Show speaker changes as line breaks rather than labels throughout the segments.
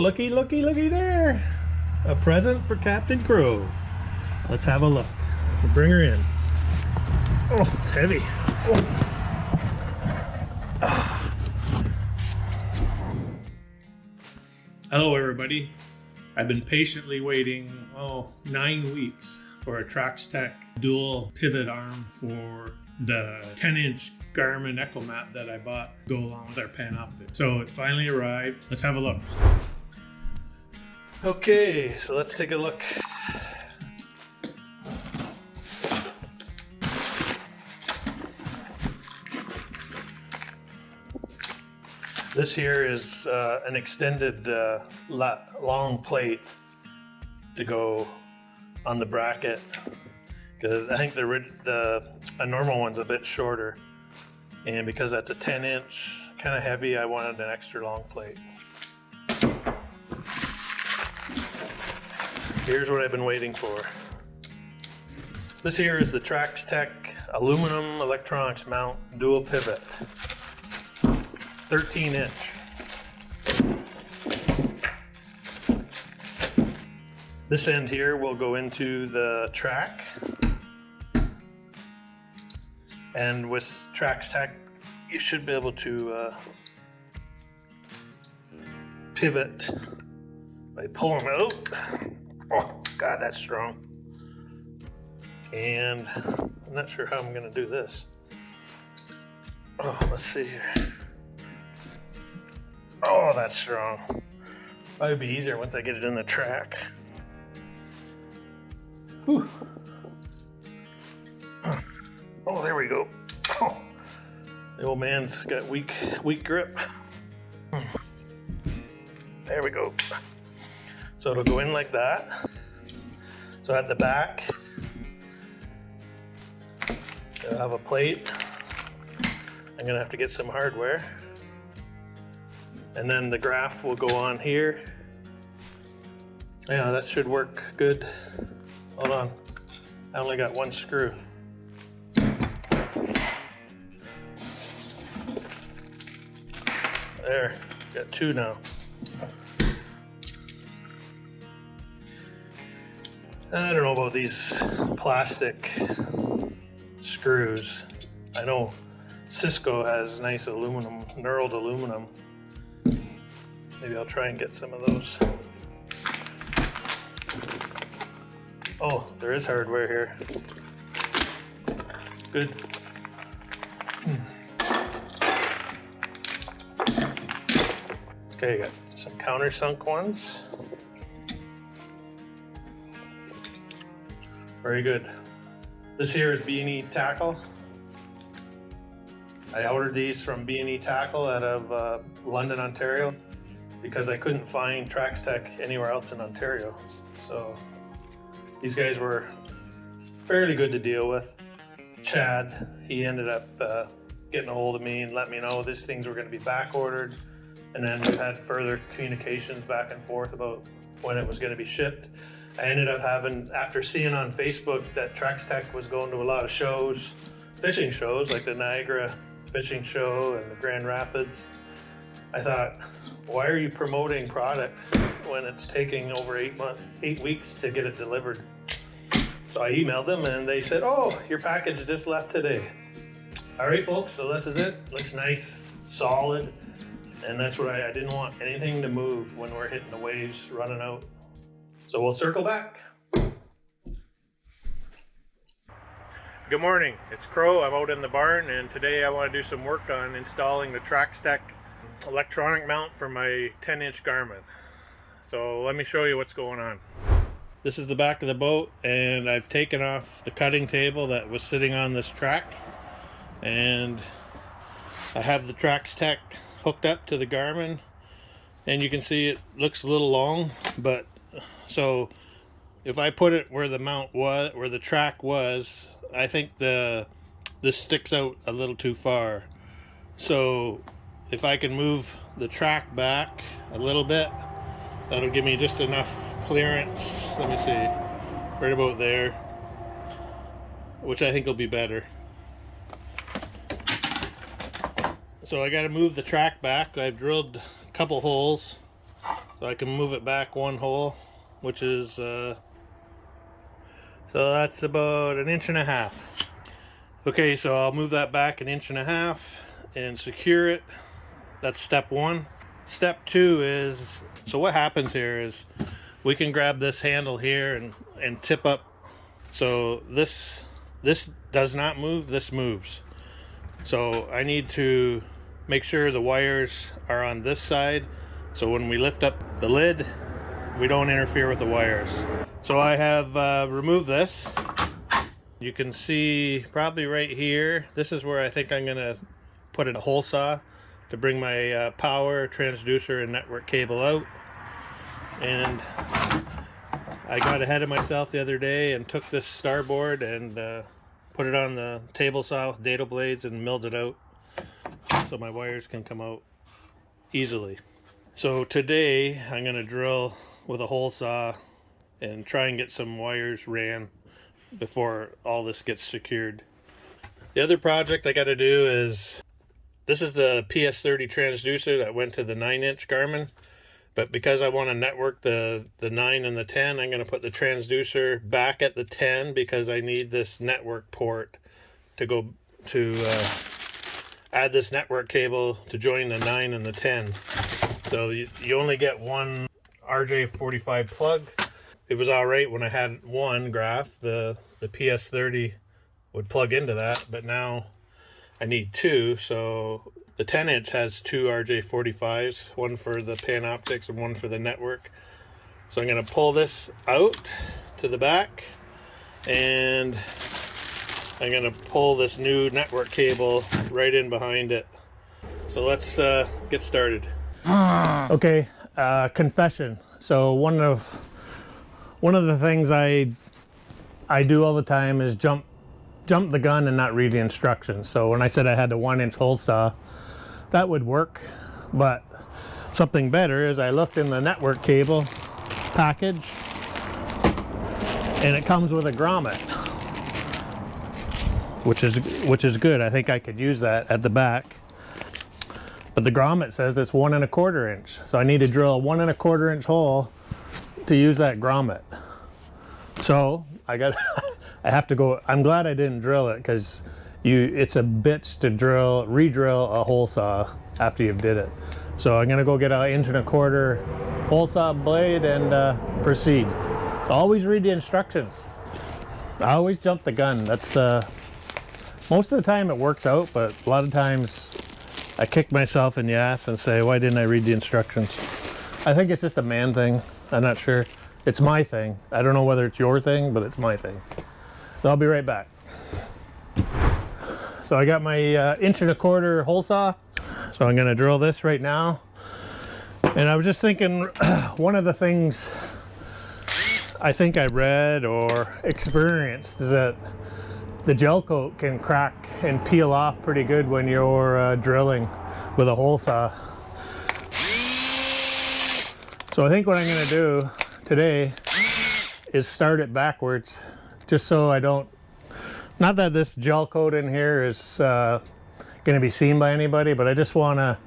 looky there. A present for Captain Crow. Let's have a look. We'll bring her in. Oh, it's heavy. Oh. Hello everybody. I've been patiently waiting 9 weeks for a Traxstech dual pivot arm for the 10-inch Garmin Echomap that I bought to go along with our Panoptix. So it finally arrived. Let's have a look. Okay, so let's take a look. This here is an extended long plate to go on the bracket, because I think a normal one's a bit shorter, and because that's a 10-inch, kind of heavy, I wanted an extra long plate. Here's what I've been waiting for. This here is the Traxstech aluminum electronics mount dual pivot. 13-inch. This end here will go into the track, and with Traxstech you should be able to pivot by pulling it out. Oh God, that's strong. And I'm not sure how I'm going to do this. Oh, let's see here. Oh, that's strong. Probably be easier once I get it in the track. Whew. Oh, there we go. Oh, the old man's got weak grip. There we go. So it'll go in like that. So at the back, it'll have a plate. I'm gonna have to get some hardware. And then the graph will go on here. Yeah, that should work good. Hold on, I only got one screw. There, got two now. I don't know about these plastic screws. I know Cisco has nice aluminum, knurled aluminum. Maybe I'll try and get some of those. Oh, there is hardware here. Good. Okay, got some countersunk ones. Very good. This here is B&E Tackle. I ordered these from B&E Tackle out of London, Ontario, because I couldn't find Traxstech anywhere else in Ontario. So these guys were fairly good to deal with. Chad, he ended up getting a hold of me and let me know these things were going to be back ordered, and then we had further communications back and forth about when it was going to be shipped. I ended up having, after seeing on Facebook that Traxstech was going to a lot of shows, fishing shows like the Niagara Fishing Show and the Grand Rapids, I thought, why are you promoting product when it's taking over 8 weeks to get it delivered? So I emailed them and they said, oh, your package just left today. All right, folks, so this is it. Looks nice, solid, and that's what I didn't want anything to move when we're hitting the waves, running out. So we'll circle back. Good morning, it's Crow. I'm out in the barn, and today I want to do some work on installing the Traxstech electronic mount for my 10-inch Garmin. So let me show you what's going on. This is the back of the boat, and I've taken off the cutting table that was sitting on this track, and I have the Traxstech hooked up to the Garmin, and you can see it looks a little long, but so if I put it where the mount was, where the track was, I think this sticks out a little too far. So if I can move the track back a little bit, that'll give me just enough clearance. Let me see, right about there, which I think will be better. So I got to move the track back. I've drilled a couple holes So I can move it back 1 hole, which is so that's about 1.5 inches. Okay, so I'll move that back 1.5 inches and secure it. That's step 1. Step 2 is, so what happens here is we can grab this handle here and tip up. So this does not move, this moves. So I need to make sure the wires are on this side, so when we lift up the lid, we don't interfere with the wires. So I have removed this. You can see probably right here, this is where I think I'm gonna put in a hole saw to bring my power, transducer, and network cable out. And I got ahead of myself the other day and took this starboard and put it on the table saw with dado blades and milled it out so my wires can come out easily. So today I'm going to drill with a hole saw and try and get some wires ran before all this gets secured. The other project I got to do is, this is the PS30 transducer that went to the 9-inch Garmin, but because I want to network the 9 and the 10, I'm going to put the transducer back at the 10 because I need this network port to go to add this network cable to join the 9 and the 10. So you only get one RJ45 plug. It was all right when I had one graph, the PS30 would plug into that, but now I need 2. So the 10-inch has 2 RJ45s, one for the Panoptix and one for the network. So I'm going to pull this out to the back, and I'm going to pull this new network cable right in behind it. So let's get started. Okay, confession. So one of the things I do all the time is jump the gun and not read the instructions. So when I said I had a 1-inch hole saw, that would work, but something better is I looked in the network cable package and it comes with a grommet, which is good. I think I could use that at the back. But the grommet says it's 1 1/4 inch. So I need to drill a 1 1/4 inch hole to use that grommet. So I have to go. I'm glad I didn't drill it, because it's a bitch to re-drill a hole saw after you've did it. So I'm gonna go get an 1 1/4 hole saw blade and proceed. So always read the instructions. I always jump the gun. That's most of the time it works out, but a lot of times I kick myself in the ass and say, why didn't I read the instructions? I think it's just a man thing. I'm not sure. It's my thing. I don't know whether it's your thing, but it's my thing. So I'll be right back. So I got my 1 1/4 hole saw. So I'm gonna drill this right now. And I was just thinking, one of the things I think I read or experienced is that the gel coat can crack and peel off pretty good when you're drilling with a hole saw. So I think what I'm gonna do today is start it backwards, just so I don't, not that this gel coat in here is gonna be seen by anybody, but I just wanna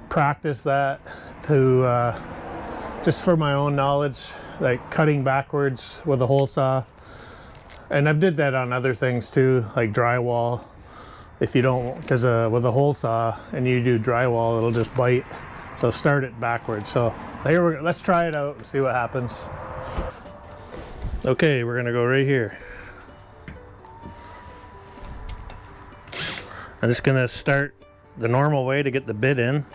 practice that to, just for my own knowledge, like cutting backwards with a hole saw. And I've did that on other things too, like drywall. If you don't, because with a hole saw and you do drywall, it'll just bite. So start it backwards. So here let's try it out and see what happens. Okay, we're gonna go right here. I'm just gonna start the normal way to get the bit in.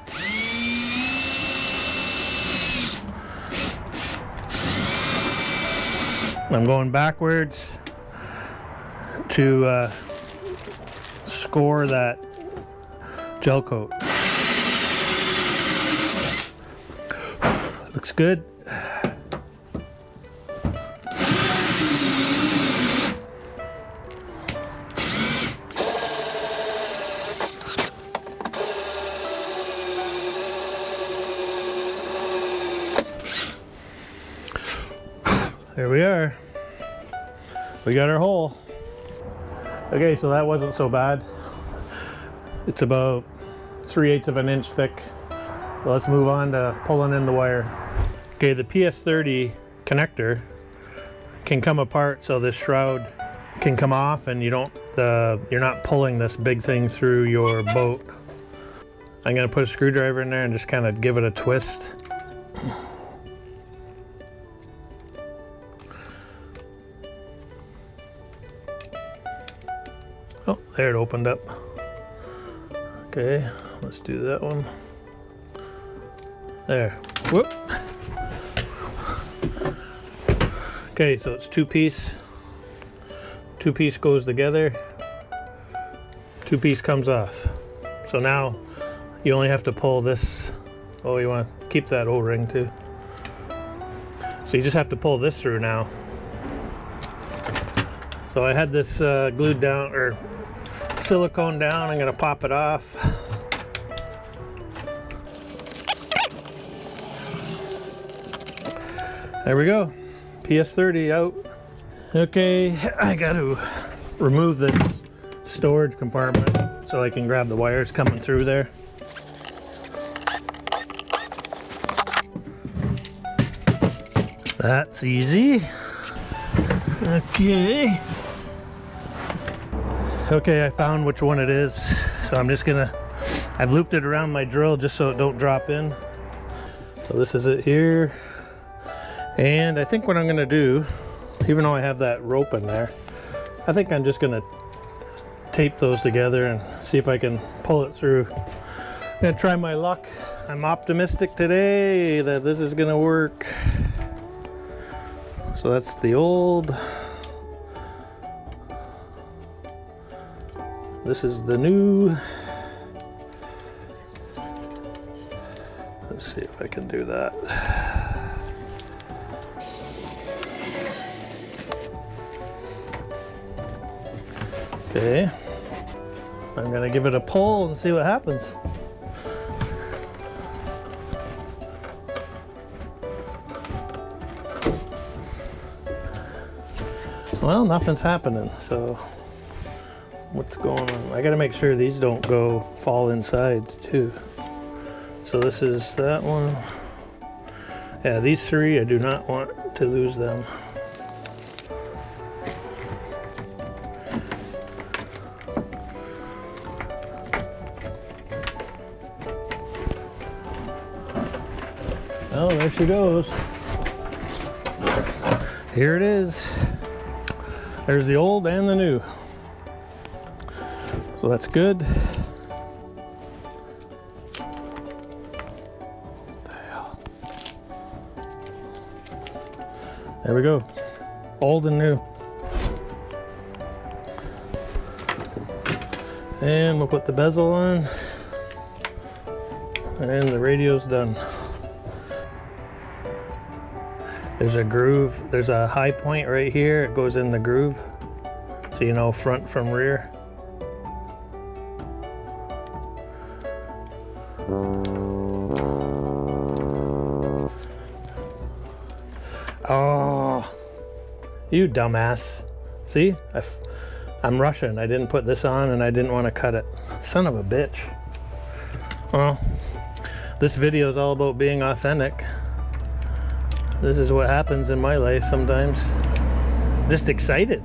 I'm going backwards to score that gel coat. Looks good. There we are. We got our hole. Okay, so that wasn't so bad. It's about 3/8 of an inch thick. So let's move on to pulling in the wire. Okay, the PS30 connector can come apart, so this shroud can come off and you're not pulling this big thing through your boat. I'm gonna put a screwdriver in there and just kind of give it a twist. Oh, there it opened up. Okay, let's do that one. There. Whoop. Okay, so it's two-piece. Two-piece goes together. Two-piece comes off. So now you only have to pull this. Oh, you want to keep that O-ring too. So you just have to pull this through now. So I had this glued down, or silicone down. I'm gonna pop it off. There we go. PS30 out. Okay, I got to remove this storage compartment so I can grab the wires coming through there. That's easy. Okay. Okay, I found which one it is. So I'm just gonna, I've looped it around my drill just so it don't drop in. So this is it here. And I think what I'm gonna do, even though I have that rope in there, I think I'm just gonna tape those together and see if I can pull it through. I'm gonna try my luck. I'm optimistic today that this is gonna work. So that's the old. This is the new. Let's see if I can do that. Okay. I'm gonna give it a pull and see what happens. Well, nothing's happening, so what's going on? I gotta make sure these don't fall inside too. So this is that one. Yeah, these three, I do not want to lose them. Oh, there she goes. Here it is. There's the old and the new. So that's good. There we go. Old and new. And we'll put the bezel on. And the radio's done. There's a groove. There's a high point right here. It goes in the groove. So you know front from rear. Oh, you dumbass. See, I'm rushing. I didn't put this on and I didn't want to cut it. Son of a bitch. Well, this video is all about being authentic. This is what happens in my life sometimes. Just excited.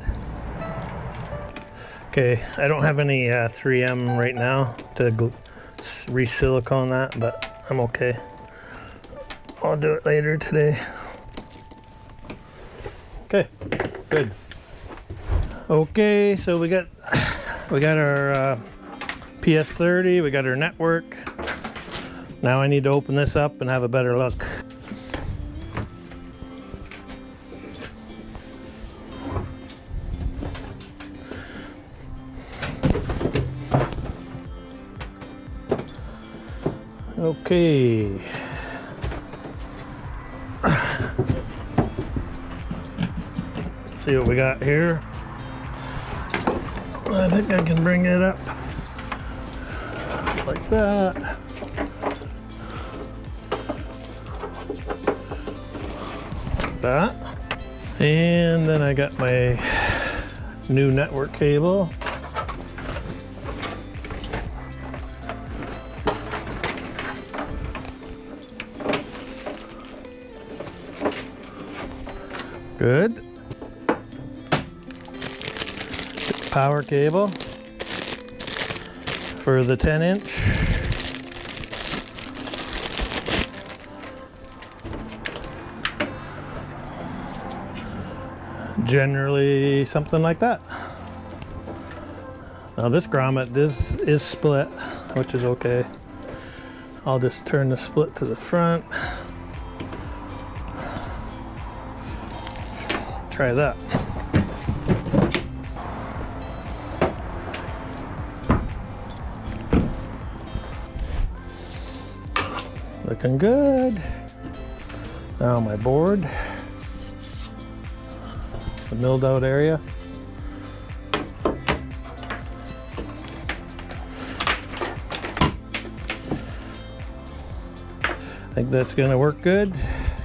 Okay, I don't have any 3M right now to re-silicone that, but I'm okay. I'll do it later today. Okay, good. Okay, so we got our PS30, we got our network. Now I need to open this up and have a better look. Okay. See what we got here. I think I can bring it up like that. Like that. And then I got my new network cable. Good. Power cable for the 10-inch. Generally something like that. Now this grommet is split, which is okay. I'll just turn the split to the front. Try that. Looking good. Now my board, the milled out area. I think that's gonna work good.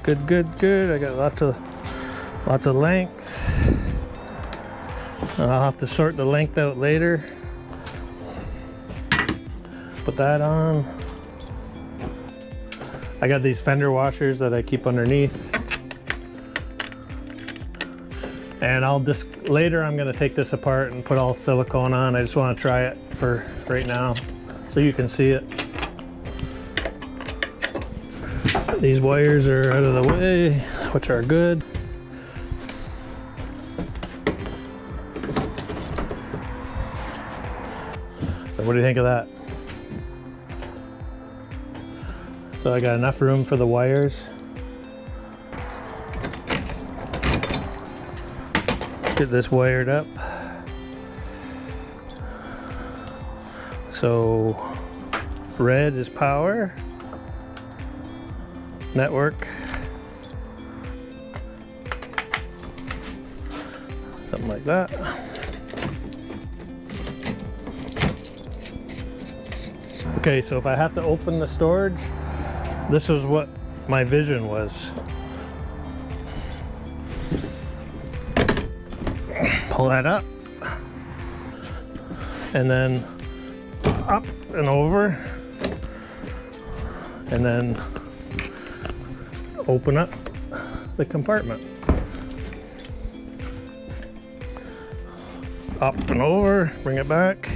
Good. I got lots of length. I'll have to sort the length out later. Put that on. I got these fender washers that I keep underneath. And I'll just, later I'm gonna take this apart and put all silicone on. I just wanna try it for right now so you can see it. These wires are out of the way, which are good. So what do you think of that? So I got enough room for the wires. Get this wired up. So red is power, network, something like that. Okay, so if I have to open the storage, this is what my vision was. Pull that up, and then up and over, and then open up the compartment. Up and over, bring it back,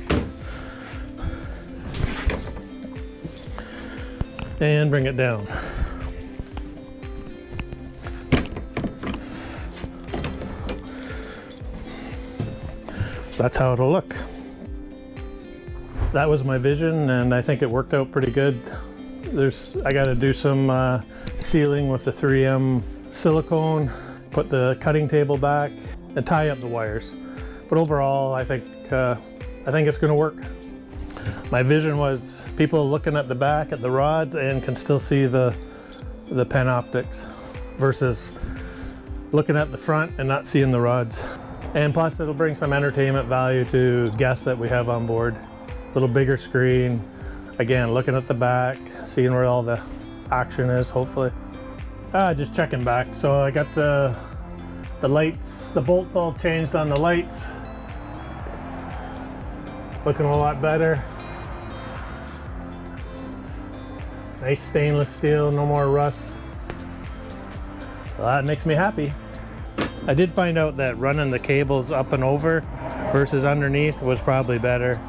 and bring it down. That's how it'll look. That was my vision, and I think it worked out pretty good. I got to do some sealing with the 3M silicone, put the cutting table back, and tie up the wires. But overall, I think it's going to work. My vision was people looking at the back at the rods and can still see the Panoptix versus looking at the front and not seeing the rods. And plus it'll bring some entertainment value to guests that we have on board. A little bigger screen. Again, looking at the back, seeing where all the action is, hopefully. Just checking back. So I got the lights, the bolts all changed on the lights. Looking a lot better. Nice stainless steel, no more rust. Well, that makes me happy. I did find out that running the cables up and over versus underneath was probably better.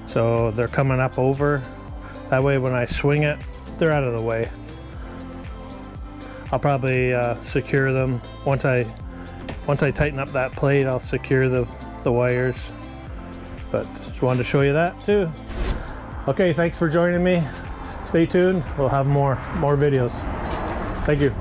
So they're coming up over. That way when I swing it, they're out of the way. I'll probably secure them. Once I tighten up that plate, I'll secure the wires. But just wanted to show you that too. Okay, thanks for joining me. Stay tuned. We'll have more videos. Thank you.